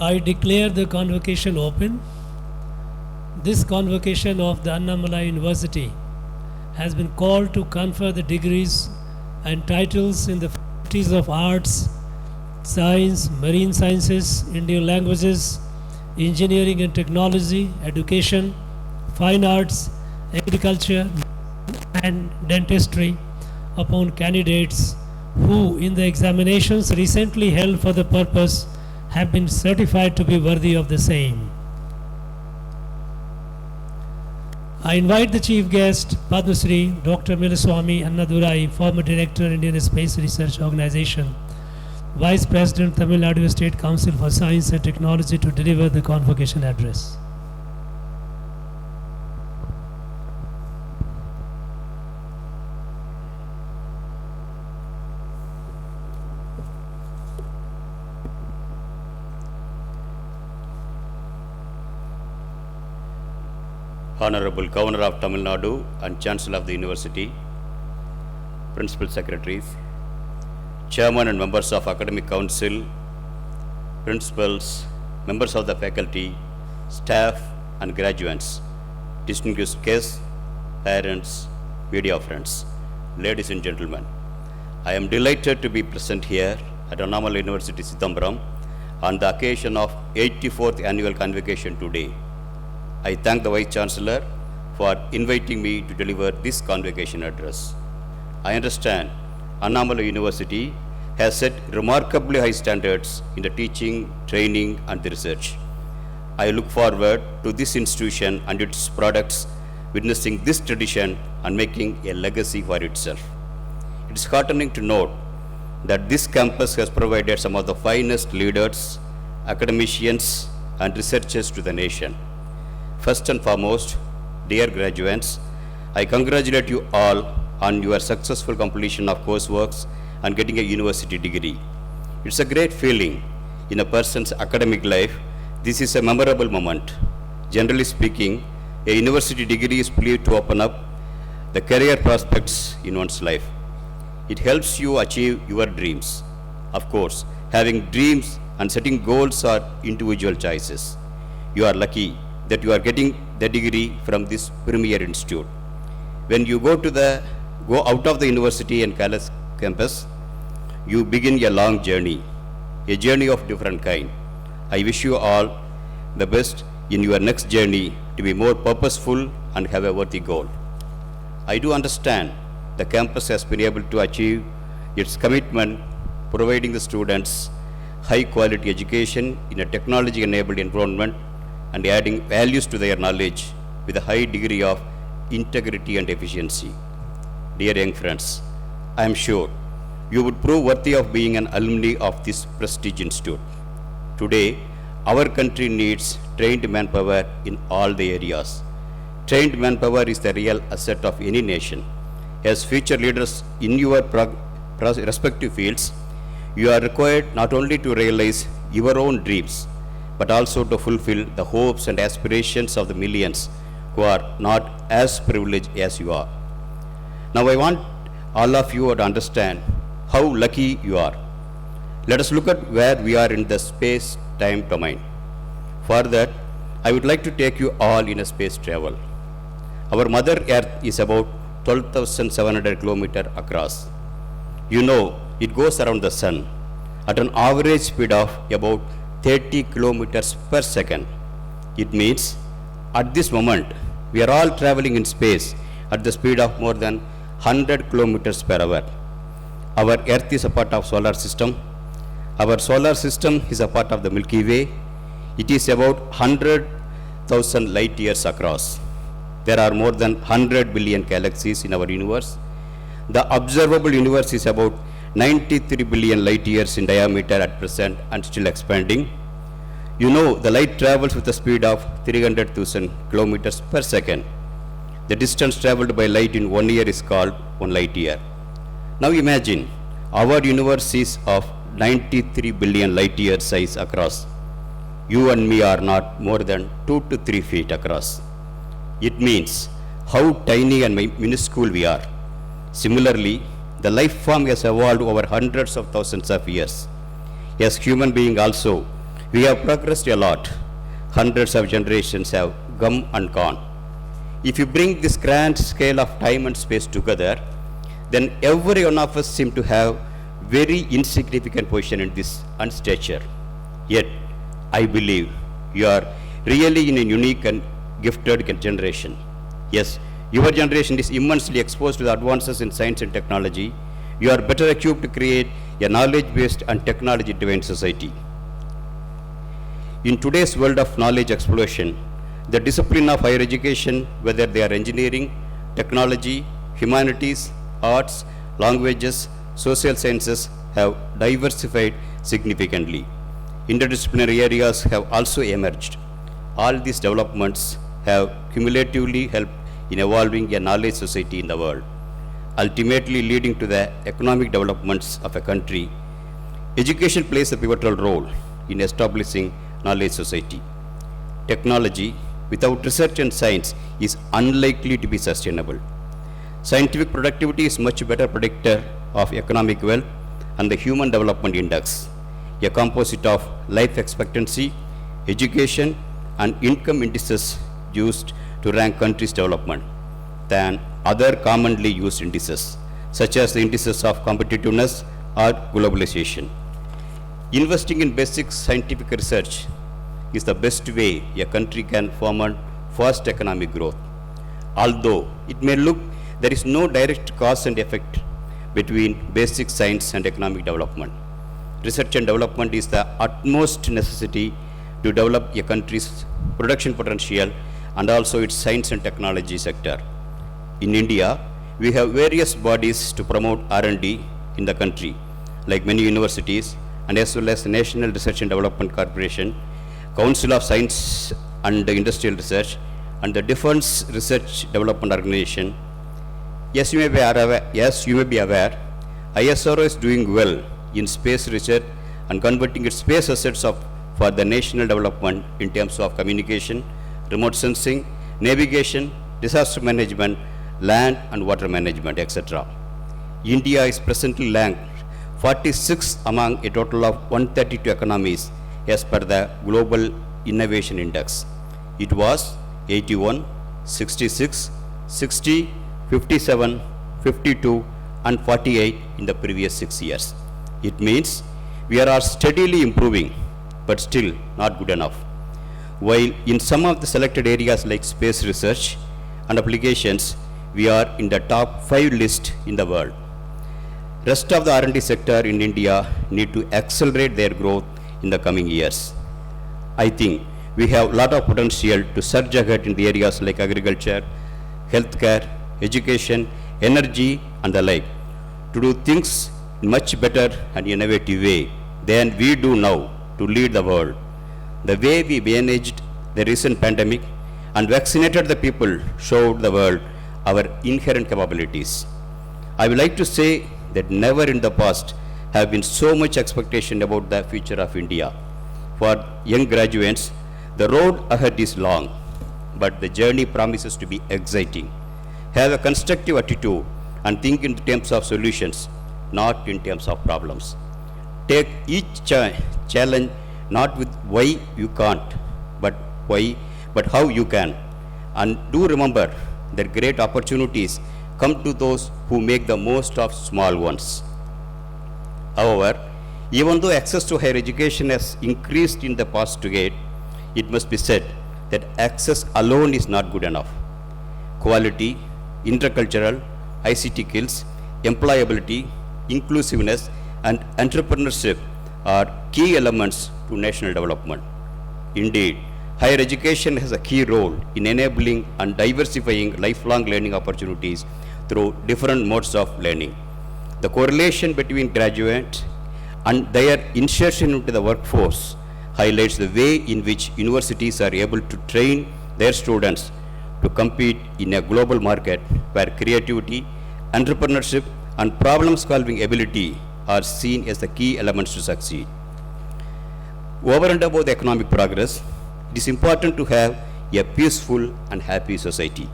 I declare the convocation open. This convocation of the Annamalai University has been called to confer the degrees and titles in the faculties of arts, science, marine sciences, Indian languages, engineering and technology, education, fine arts, agriculture, and dentistry upon candidates who, in the examinations recently held for the purpose, have been certified to be worthy of the same. I invite the chief guest, Padma Shri Dr. Mylswamy Annadurai, former director, Indian Space Research Organization, Vice President, Tamil Nadu State Council for Science and Technology, to deliver the convocation address. Honorable Governor of Tamil Nadu and Chancellor of the University, Principal Secretaries, Chairman and members of Academic Council, Principals, members of the faculty, staff and graduates, distinguished guests, parents, media friends, ladies and gentlemen. I am delighted to be present here at Annamalai University, Chdiambarum on the occasion of 84th Annual Convocation today. I thank the Vice Chancellor for inviting me to deliver this convocation address. I understand Annamalai University has set remarkably high standards in the teaching, training and the research. I look forward to this institution and its products witnessing this tradition and making a legacy for itself. It is heartening to note that this campus has provided some of the finest leaders, academicians and researchers to the nation. First and foremost, dear graduates, I congratulate you all on your successful completion of courseworks and getting a university degree. It's a great feeling in a person's academic life. This is a memorable moment. Generally speaking, a university degree is believed to open up the career prospects in one's life. It helps you achieve your dreams. Of course, having dreams and setting goals are individual choices. You are lucky that you are getting the degree from this premier institute. When you go out of the university and college campus, you begin a long journey, a journey of different kind. I wish you all the best in your next journey to be more purposeful and have a worthy goal. I do understand the campus has been able to achieve its commitment, providing the students high quality education in a technology enabled environment and adding values to their knowledge with a high degree of integrity and efficiency. Dear young friends, I am sure you would prove worthy of being an alumni of this prestige institute. Today, our country needs trained manpower in all the areas. Trained manpower is the real asset of any nation. As future leaders in your respective fields, you are required not only to realize your own dreams, but also to fulfill the hopes and aspirations of the millions who are not as privileged as you are. Now I want all of you to understand how lucky you are. Let us look at where we are in the space-time domain. For that, I would like to take you all in a space travel. Our Mother Earth is about 12,700 kilometers across. You know, it goes around the sun at an average speed of about 30 kilometers per second. It means at this moment we are all traveling in space at the speed of more than 100 kilometers per hour. Our Earth is a part of solar system. Our solar system is a part of the Milky Way. It is about 100,000 light years across. There are more than 100 billion galaxies in our universe. The observable universe is about 93 billion light years in diameter at present and still expanding. You know, the light travels with a speed of 300,000 kilometers per second. The distance traveled by light in 1 year is called 1 light year. Now imagine, our universe is of 93 billion light year size across. You and me are not more than 2 to 3 feet across. It means how tiny and minuscule we are. Similarly, the life form has evolved over hundreds of thousands of years. As human being also, We have progressed a lot. Hundreds of generations have come and gone. If you bring this grand scale of time and space together, then every one of us seem to have very insignificant position in this unstature. Yet, I believe you are really in a unique and gifted generation. Yes, your generation is immensely exposed to the advances in science and technology. You are better equipped to create a knowledge-based and technology-driven society. In today's world of knowledge explosion, the discipline of higher education, whether they are engineering, technology, humanities, arts, languages, social sciences, have diversified significantly. Interdisciplinary areas have also emerged. All these developments have cumulatively helped in evolving a knowledge society in the world, ultimately leading to the economic developments of a country. Education plays a pivotal role in establishing knowledge society. Technology without research and science is unlikely to be sustainable. Scientific productivity is much better predictor of economic wealth and the Human Development Index, a composite of life expectancy, education, and income indices used to rank countries' development than other commonly used indices, such as the indices of competitiveness or globalization. Investing in basic scientific research is the best way a country can foment fast economic growth. Although it may look there is no direct cause and effect between basic science and economic development. Research and development is the utmost necessity to develop a country's production potential and also its science and technology sector. In India, we have various bodies to promote R&D in the country, like many universities and as well as the National Research and Development Corporation, Council of Science and Industrial Research, and the Defense Research Development Organization. As you may be aware, ISRO is doing well in space research and converting its space assets for the national development in terms of communication, remote sensing, navigation, disaster management, land and water management, etc. India is presently ranked 46th among a total of 132 economies as per the Global Innovation Index. It was 81, 66, 60, 57, 52 and 48 in the previous 6 years. It means we are steadily improving, but still not good enough. While in some of the selected areas like space research and applications, we are in the top 5 list in the world. Rest of the R&D sector in India need to accelerate their growth in the coming years. I think we have a lot of potential to surge ahead in the areas like agriculture, healthcare, education, energy and the like, to do things in much better and innovative way than we do now to lead the world. The way we managed the recent pandemic and vaccinated the people showed the world our inherent capabilities. I would like to say that never in the past have been so much expectation about the future of India. For young graduates, the road ahead is long, but the journey promises to be exciting. Have a constructive attitude and think in terms of solutions, not in terms of problems. Take each challenge not with why you can't, but how you can. And do remember that great opportunities come to those who make the most of small ones. However, even though access to higher education has increased in the past decade, it must be said that access alone is not good enough. Quality, intercultural, ICT skills, employability, inclusiveness, and entrepreneurship are key elements to national development. Indeed, higher education has a key role in enabling and diversifying lifelong learning opportunities through different modes of learning. The correlation between graduates and their insertion into the workforce highlights the way in which universities are able to train their students to compete in a global market where creativity, entrepreneurship, and problem-solving ability are seen as the key elements to succeed. Over and above the economic progress, it is important to have a peaceful and happy society.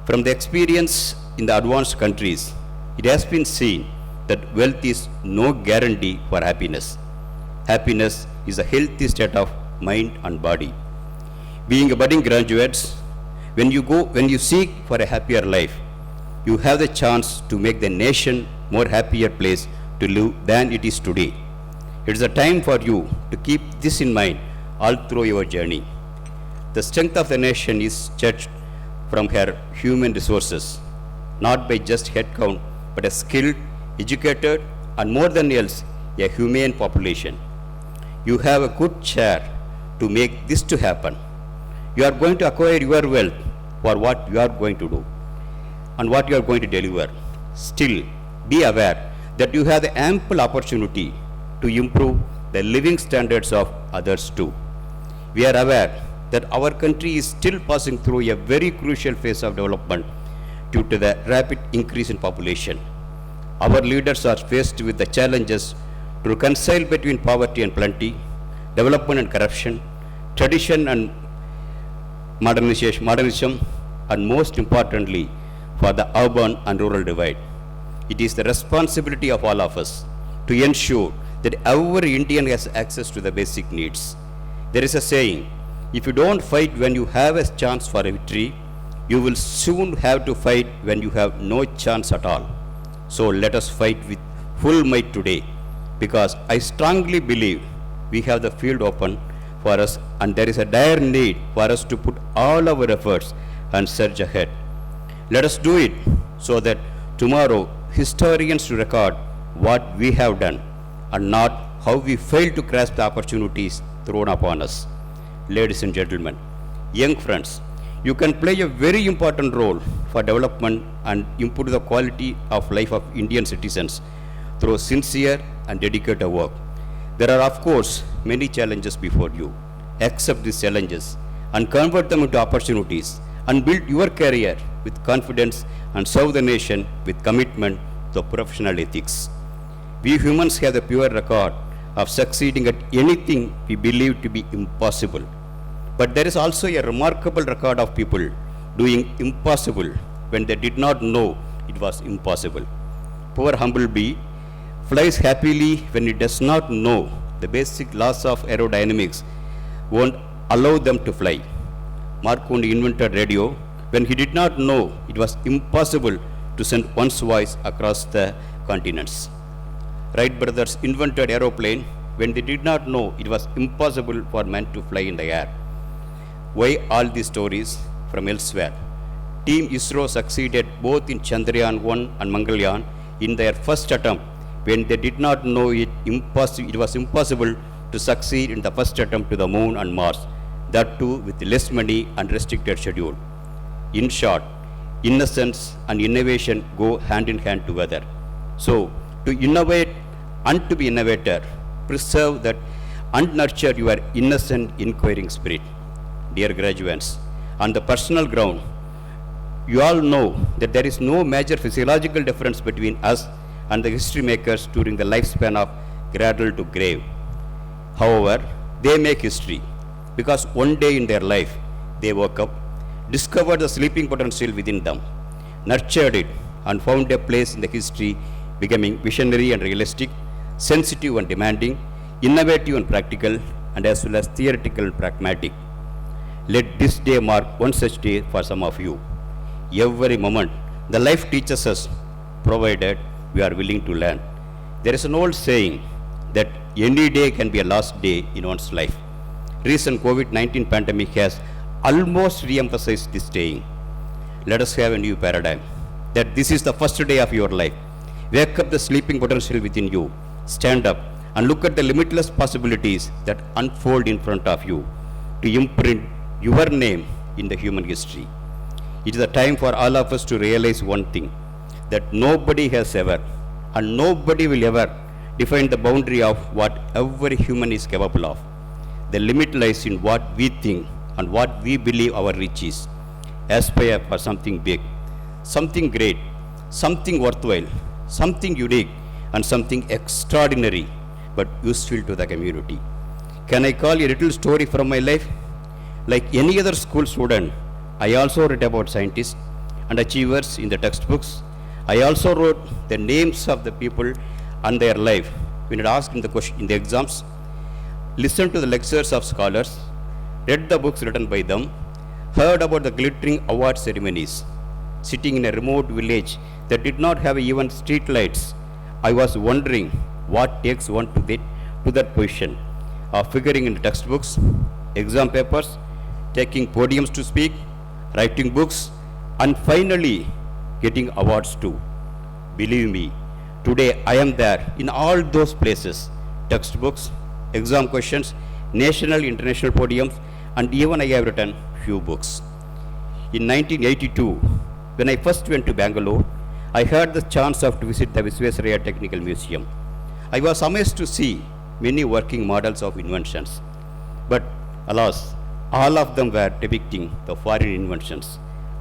From the experience in the advanced countries, it has been seen that wealth is no guarantee for happiness. Happiness is a healthy state of mind and body. Being a budding graduates, when you seek for a happier life, you have the chance to make the nation more happier place to live than it is today. It is a time for you to keep this in mind all through your journey. The strength of the nation is judged from her human resources, not by just headcount, but a skilled, educated, and more than else, a humane population. You have a good share to make this to happen. You are going to acquire your wealth for what you are going to do and what you are going to deliver. Still, be aware that you have the ample opportunity to improve the living standards of others too. We are aware that our country is still passing through a very crucial phase of development due to the rapid increase in population. Our leaders are faced with the challenges to reconcile between poverty and plenty, development and corruption, tradition and modernism, and most importantly, for the urban and rural divide. It is the responsibility of all of us to ensure that every Indian has access to the basic needs. There is a saying, if you don't fight when you have a chance for a victory, you will soon have to fight when you have no chance at all. So let us fight with full might today, because I strongly believe we have the field open for us, and there is a dire need for us to put all our efforts and surge ahead. Let us do it so that tomorrow historians will record what we have done and not how we failed to grasp the opportunities thrown upon us. Ladies and gentlemen, young friends, you can play a very important role for development and improve the quality of life of Indian citizens through sincere and dedicated work. There are, of course, many challenges before you. Accept these challenges and convert them into opportunities and build your career with confidence and serve the nation with commitment to professional ethics. We humans have the pure record of succeeding at anything we believe to be impossible. But there is also a remarkable record of people doing impossible when they did not know it was impossible. Poor humble bee flies happily when it does not know the basic laws of aerodynamics won't allow them to fly. Marconi invented radio when he did not know it was impossible to send one's voice across the continents. Wright brothers invented aeroplane when they did not know it was impossible for man to fly in the air. Why all these stories from elsewhere? Team ISRO succeeded both in Chandrayaan 1 and Mangalyaan in their first attempt when they did not know it was impossible to succeed in the first attempt to the moon and Mars, that too with less money and restricted schedule. In short, innocence and innovation go hand in hand together. So, to innovate and to be innovator, preserve that and nurture your innocent inquiring spirit. Dear graduates, on the personal ground, you all know that there is no major physiological difference between us and the history makers during the lifespan of cradle to grave. However, they make history because one day in their life they woke up, discovered the sleeping potential within them, nurtured it, and found a place in the history, becoming visionary and realistic, sensitive and demanding, innovative and practical, and as well as theoretical and pragmatic. Let this day mark one such day for some of you. Every moment, the life teaches us, provided we are willing to learn. There is an old saying that any day can be a last day in one's life. Recent COVID-19 pandemic has almost re-emphasized this saying. Let us have a new paradigm, that this is the first day of your life. Wake up the sleeping potential within you. Stand up and look at the limitless possibilities that unfold in front of you to imprint your name in the human history. It is a time for all of us to realize one thing, that nobody has ever and nobody will ever define the boundary of what every human is capable of. The limit lies in what we think and what we believe our reach is. Aspire for something big, something great, something worthwhile, something unique, and something extraordinary but useful to the community. Can I call a little story from my life? Like any other school student, I also read about scientists and achievers in the textbooks. I also wrote the names of the people and their life when it asked in the question in the exams. listened to the lectures of scholars, read the books written by them, heard about the glittering award ceremonies. Sitting in a remote village that did not have even street lights, I was wondering what takes one to that position of figuring in textbooks, exam papers, taking podiums to speak, writing books, and finally getting awards too. Believe me, today I am there in all those places, textbooks, exam questions, national, international podiums, and even I have written few books. In 1982, when I first went to Bangalore, I had the chance to visit the Visvesvaraya Technical Museum. I was amazed to see many working models of inventions. But alas, all of them were depicting the foreign inventions.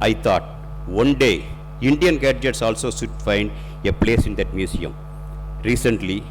I thought one day Indian gadgets also should find a place in that museum. Recently,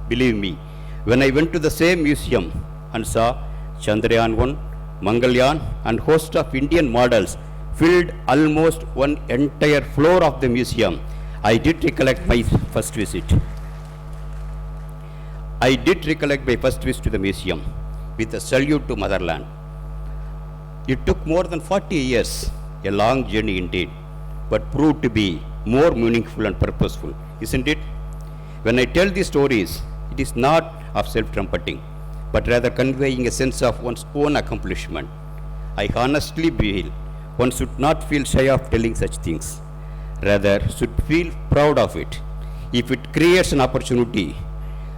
believe me, when I went to the same museum and saw Chandrayaan 1, Mangalyaan and host of Indian models filled almost one entire floor of the museum, I did recollect my first visit. To the museum with a salute to motherland. It took more than 40 years, a long journey indeed, but proved to be more meaningful and purposeful, isn't it? When I tell these stories, it is not of self-trumpeting, but rather conveying a sense of one's own accomplishment. I honestly feel one should not feel shy of telling such things, rather should feel proud of it, if it creates an opportunity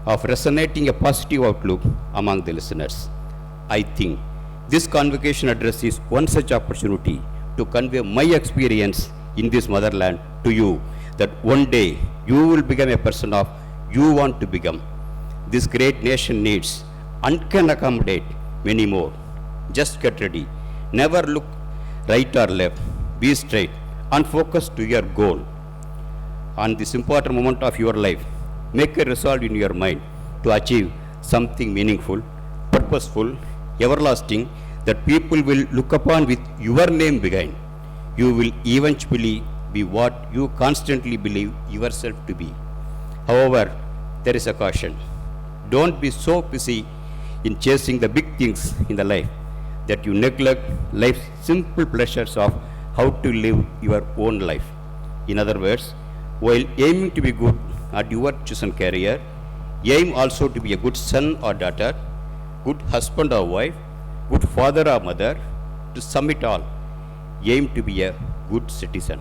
of resonating a positive outlook among the listeners. I think this convocation address is one such opportunity to convey my experience in this motherland to you, that one day you will become a person of you want to become. This great nation needs and can accommodate many more. Just get ready. Never look right or left. Be straight and focus to your goal. On this important moment of your life, make a resolve in your mind to achieve something meaningful, purposeful, everlasting, that people will look upon with your name behind. You will eventually be what you constantly believe yourself to be. However, there is a caution. Don't be so busy in chasing the big things in the life that you neglect life's simple pleasures of how to live your own life. In other words, while aiming to be good at your chosen career, aim also to be a good son or daughter, good husband or wife, good father or mother. To sum it all, aim to be a good citizen.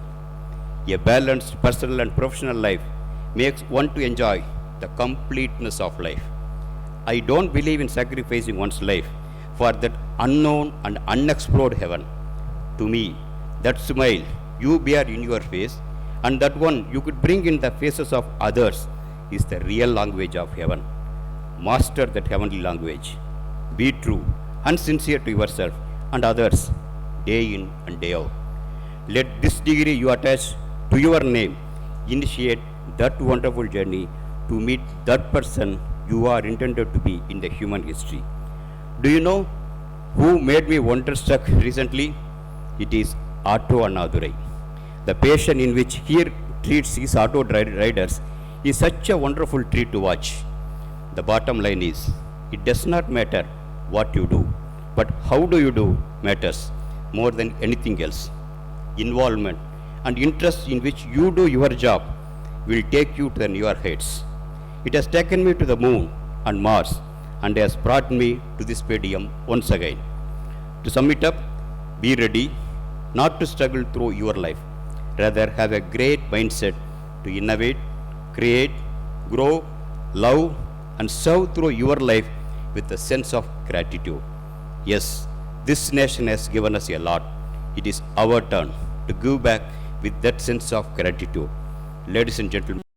A balanced personal and professional life makes one to enjoy the completeness of life. I don't believe in sacrificing one's life for that unknown and unexplored heaven. To me, that smile you bear in your face and that one you could bring in the faces of others is the real language of heaven. Master that heavenly language. Be true and sincere to yourself and others day in and day out. Let this degree you attach to your name initiate that wonderful journey to meet that person you are intended to be in the human history. Do you know who made me wonderstruck recently? It is Annadurai. The passion in which he treats his auto riders is such a wonderful treat to watch. The bottom line is, it does not matter what you do, but how do you do matters more than anything else. Involvement and interest in which you do your job will take you to the newer heights. It has taken me to the moon and Mars and has brought me to this podium once again. To sum it up, be ready not to struggle through your life. Rather, have a great mindset to innovate, create, grow, love, and serve through your life with a sense of gratitude. Yes, this nation has given us a lot. It is our turn to give back with that sense of gratitude. Ladies and gentlemen,